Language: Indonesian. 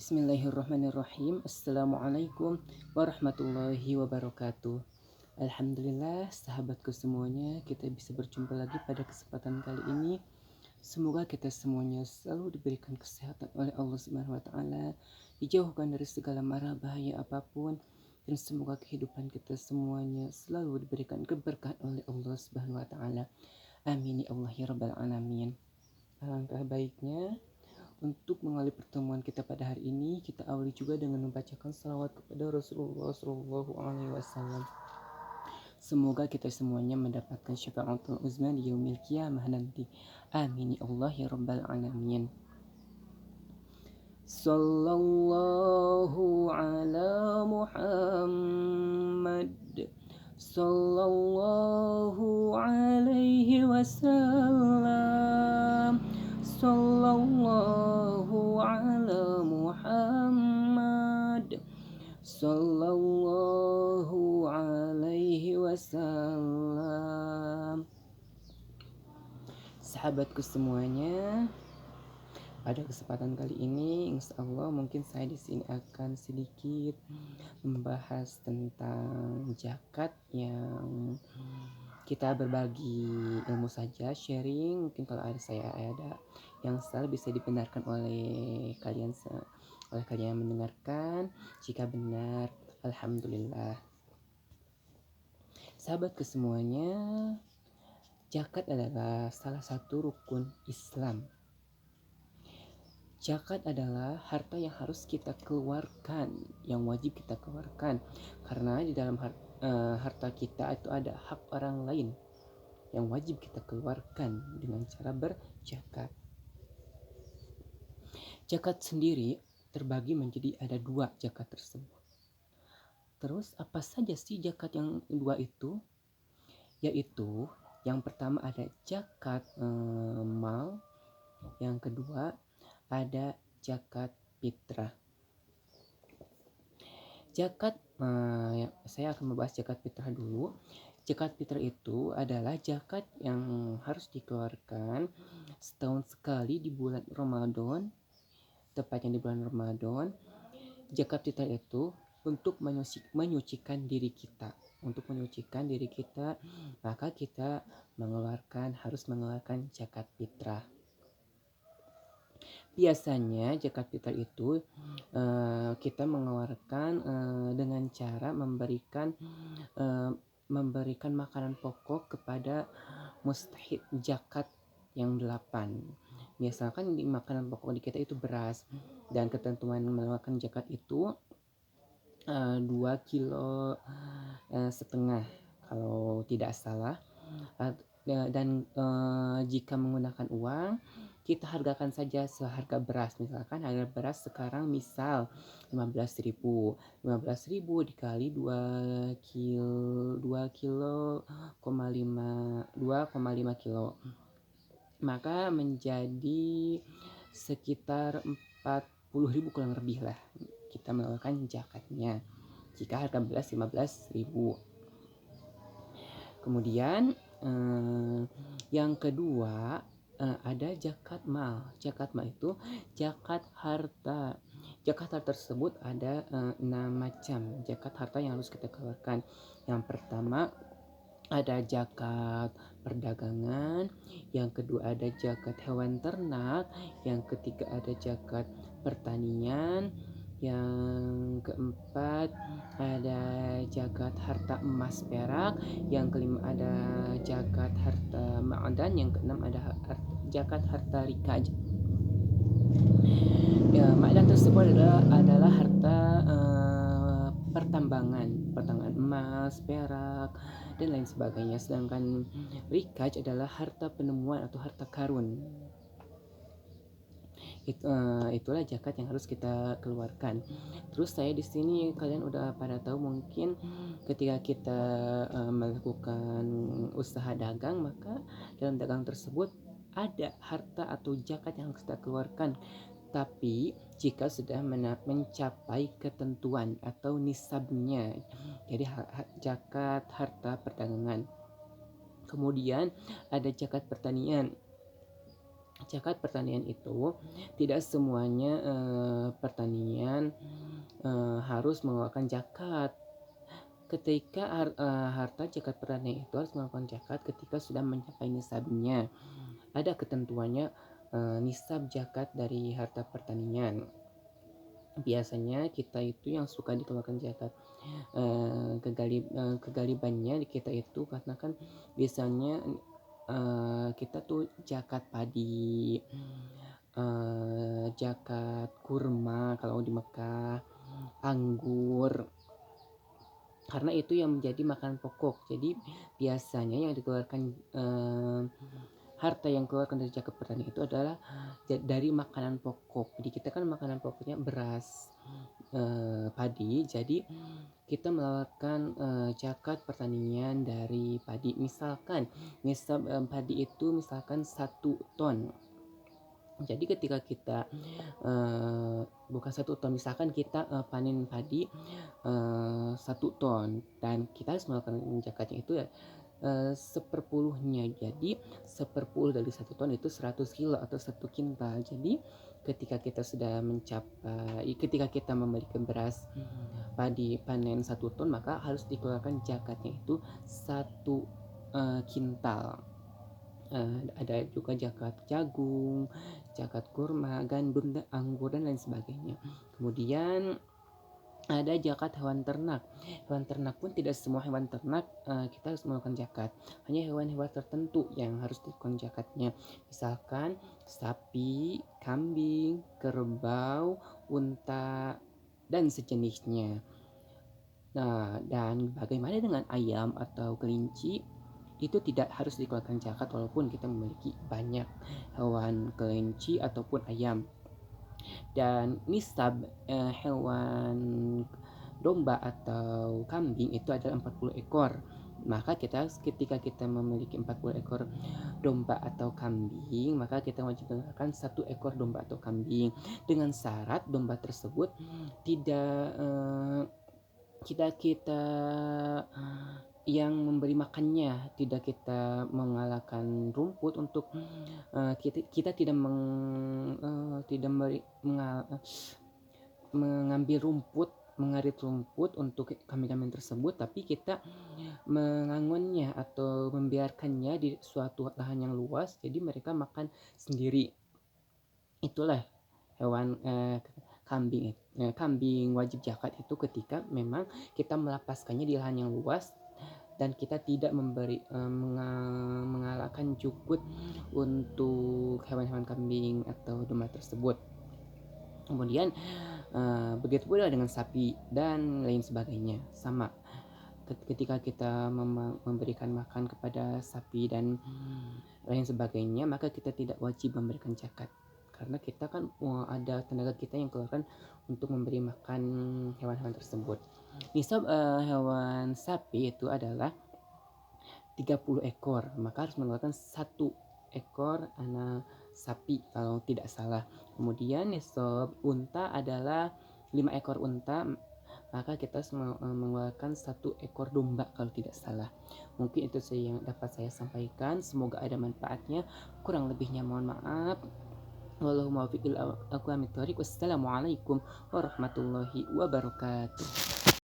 Bismillahirrahmanirrahim. Assalamualaikum warahmatullahi wabarakatuh. Alhamdulillah, sahabatku semuanya, kita bisa berjumpa lagi pada kesempatan kali ini. Semoga kita semuanya selalu diberikan kesehatan oleh Allah Subhanahu wa taala, dijauhkan dari segala mara bahaya apapun, dan semoga kehidupan kita semuanya selalu diberikan keberkahan oleh Allah Subhanahu wa taala. Amin ya Allah ya rabbal alamin. Alangkah baiknya untuk mengawali pertemuan kita pada hari ini, kita awali juga dengan membacakan salawat kepada Rasulullah Shallallahu Alaihi Wasallam. Semoga kita semuanya mendapatkan syafaatul uzma di yaumil qiyamah nanti. Amin ya Allah ya rabbal alamin. Sallallahu ala Muhammad. Sallallahu alaihi wasallam. Sallallahu ala Muhammad. Sallallahu alaihi wasallam. Sahabatku semuanya, pada kesempatan kali ini, insya Allah mungkin saya di sini akan sedikit membahas tentang zakat yang kita berbagi ilmu saja, sharing. Mungkin kalau ada yang salah bisa dibenarkan oleh kalian yang mendengarkan. Jika benar, alhamdulillah. Sahabatku semuanya, zakat adalah salah satu rukun Islam. Zakat adalah harta yang harus kita keluarkan, yang wajib kita keluarkan, karena di dalam harta kita itu ada hak orang lain yang wajib kita keluarkan dengan cara berzakat. Zakat sendiri terbagi menjadi ada 2 zakat tersebut. Terus apa saja sih zakat yang dua itu? Yaitu yang pertama ada zakat mal, yang kedua ada zakat fitrah. Zakat, saya akan membahas zakat fitrah dulu. Zakat fitrah itu adalah zakat yang harus dikeluarkan setahun sekali di bulan Ramadan, tepatnya di bulan Ramadan. Zakat fitrah itu untuk menyucikan diri kita. Untuk menyucikan diri kita, maka kita harus mengeluarkan zakat fitrah. Biasanya zakat fitrah itu kita mengeluarkan dengan cara memberikan makanan pokok kepada mustahik zakat yang 8. Misalkan di makanan pokok di kita itu beras, dan ketentuan mengeluarkan zakat itu 2 kilo setengah kalau tidak salah. Dan jika menggunakan uang, kita hargakan saja seharga beras. Misalkan harga beras sekarang misal 15.000 dikali 2,5 kilo, maka menjadi sekitar 40.000 kurang lebih lah kita mengeluarkan zakatnya jika harga beras 15.000. Kemudian yang kedua ada zakat mal. Zakat mal itu zakat harta. Zakat harta tersebut ada 6 macam zakat harta yang harus kita keluarkan. Yang pertama ada zakat perdagangan, yang kedua ada zakat hewan ternak, yang ketiga ada zakat pertanian, yang keempat ada zakat harta emas perak, yang kelima ada zakat harta ma'dan, yang keenam ada zakat harta rikaj. Ma'dan tersebut adalah harta pertambangan emas, perak, dan lain sebagainya. Sedangkan rikaj adalah harta penemuan atau harta karun. Itulah zakat yang harus kita keluarkan. Terus saya di sini kalian udah pada tahu mungkin ketika kita melakukan usaha dagang, maka dalam dagang tersebut ada harta atau zakat yang harus kita keluarkan. Tapi jika sudah mencapai ketentuan atau nisabnya, jadi zakat harta perdagangan. Kemudian ada zakat pertanian. Zakat pertanian itu tidak semuanya harus mengeluarkan zakat. Ketika harta zakat pertanian itu harus mengeluarkan zakat ketika sudah mencapai nisabnya. Ada ketentuannya nisab zakat dari harta pertanian. Biasanya kita itu yang suka dikeluarkan zakat kegalibannya kita itu karena kan biasanya kita tuh zakat padi, zakat kurma kalau di Mekah, anggur, karena itu yang menjadi makanan pokok. Jadi biasanya yang dikeluarkan harta yang keluarkan dari zakat pertanian itu adalah dari makanan pokok. Jadi kita kan makanan pokoknya beras, padi. Jadi kita melakukan zakat pertanian dari padi. Misalkan nisab padi itu misalkan 1 ton. Jadi ketika kita bukan 1 ton, misalkan kita panen padi 1 ton dan kita harus melakukan zakatnya itu ya seperpuluhnya. Jadi 1/10 dari 1 ton itu 100 kilo atau 1 kintal. Jadi ketika kita sudah ketika kita memberikan beras padi panen 1 ton, maka harus dikeluarkan zakatnya itu 1 kintal. Ada juga zakat jagung, zakat kurma, gandum, anggur dan lain sebagainya. Kemudian ada zakat hewan ternak. Hewan ternak pun tidak semua hewan ternak kita harus melakukan zakat. Hanya hewan-hewan tertentu yang harus dilakukan zakatnya. Misalkan sapi, kambing, kerbau, unta dan sejenisnya. Nah, dan bagaimana dengan ayam atau kelinci? Itu tidak harus dikeluarkan zakat walaupun kita memiliki banyak hewan kelinci ataupun ayam. Dan nisab hewan domba atau kambing itu adalah 40 ekor. Maka ketika kita memiliki 40 ekor domba atau kambing, maka kita wajib menggunakan 1 ekor domba atau kambing dengan syarat domba tersebut tidak kita yang memberi makannya, tidak kita mengalahkan rumput untuk kita tidak mengambil rumput, mengarit rumput untuk kambing-kambing tersebut, tapi kita mengangonnya atau membiarkannya di suatu lahan yang luas, jadi mereka makan sendiri. Itulah hewan kambing. Kambing wajib zakat itu ketika memang kita melepaskannya di lahan yang luas dan kita tidak mengalahkan cukut untuk hewan-hewan kambing atau domba tersebut. Kemudian begitu pula dengan sapi dan lain sebagainya, sama. Ketika kita memberikan makan kepada sapi dan lain sebagainya, maka kita tidak wajib memberikan zakat karena kita kan ada tenaga kita yang keluarkan untuk memberi makan hewan-hewan tersebut. Nisab hewan sapi itu adalah 30 ekor, maka harus mengeluarkan 1 ekor anak sapi kalau tidak salah. Kemudian nisab unta adalah 5 ekor unta, maka kita harus mengeluarkan 1 ekor domba kalau tidak salah. Mungkin itu saja yang dapat saya sampaikan, semoga ada manfaatnya. Kurang lebihnya mohon maaf. Wallahu muwaffiq ila aqwamit thoriq. Wassalamualaikum warahmatullahi wabarakatuh.